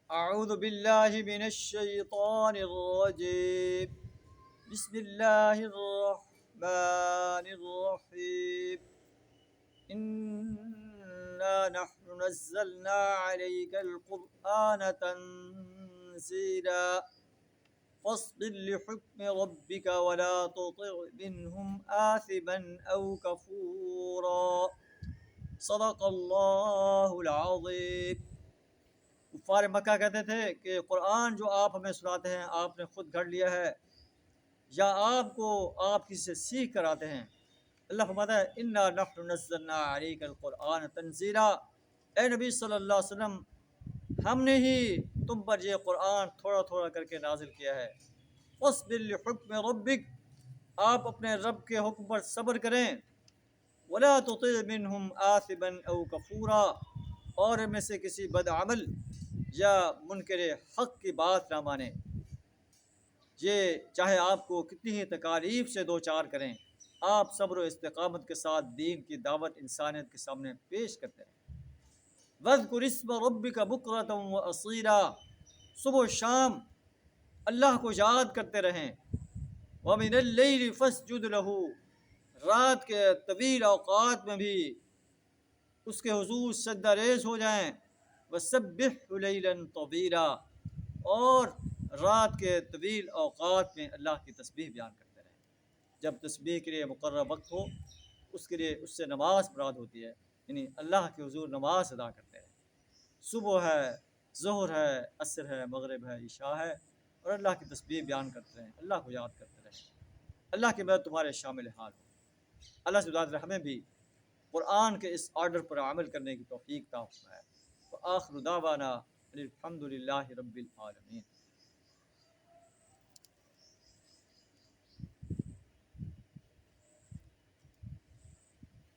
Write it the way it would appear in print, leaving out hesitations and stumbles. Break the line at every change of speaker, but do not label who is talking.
أعوذ بالله من الشيطان الرجيم. بسم الله الرحمن الرحيم. إنا نحن نزلنا عليك القرآن تنزيلا فاصبر لحكم ربك ولا تطع منهم آثما أو كفورا. صدق اللہ العظیم. کفار مکہ کہتے تھے کہ قرآن جو آپ ہمیں سناتے ہیں آپ نے خود گھڑ لیا ہے یا آپ کو آپ کسی سے سیکھ کر آتے ہیں. اللہ فرماتا ہے انا نحن نزلنا علیک القرآن تنزیلا، اے نبی صلی اللہ علیہ وسلم ہم نے ہی تم پر یہ قرآن تھوڑا تھوڑا کر کے نازل کیا ہے. فاصبر لحکم ربک، آپ اپنے رب کے حکم پر صبر کریں. ولا تطع منہم آثما او کفورا، اور ان میں سے کسی بدعمل یا منکر حق کی بات نہ مانیں. یہ چاہے آپ کو کتنی ہی تکالیف سے دو چار کریں، آپ صبر و استقامت کے ساتھ دین کی دعوت انسانیت کے سامنے پیش کرتے رہیں. وَاذْكُرِ اسْمَ رَبِّكَ بُكْرَةً وَأَصِيلًا، صبح و شام اللہ کو یاد کرتے رہیں. وَمِنَ اللَّيْلِ فَاسْجُدْ لَهُ، رات کے طویل اوقات میں بھی اس کے حضور سجدہ ریز ہو جائیں. وَسَبِّحْهُ لَيْلًا طَوِيلًا، اور رات کے طویل اوقات میں اللہ کی تسبیح بیان کرتے رہیں. جب تسبیح کے لیے مقررہ وقت ہو اس کے لیے اس سے نماز مراد ہوتی ہے، یعنی اللہ کے حضور نماز ادا کرتے رہیں. صبح ہے، ظہر ہے، عصر ہے، مغرب ہے، عشاء ہے، اور اللہ کی تسبیح بیان کرتے رہیں، اللہ کو یاد کرتے رہیں. اللہ کی مدد تمہارے شامل حال ہو. اللہ سے دعا ہے ہمیں بھی قرآن کے اس آرڈر پر عمل کرنے کی توفیق عطا فرمائے. وآخر دعوانا الحمد للہ رب العالمین.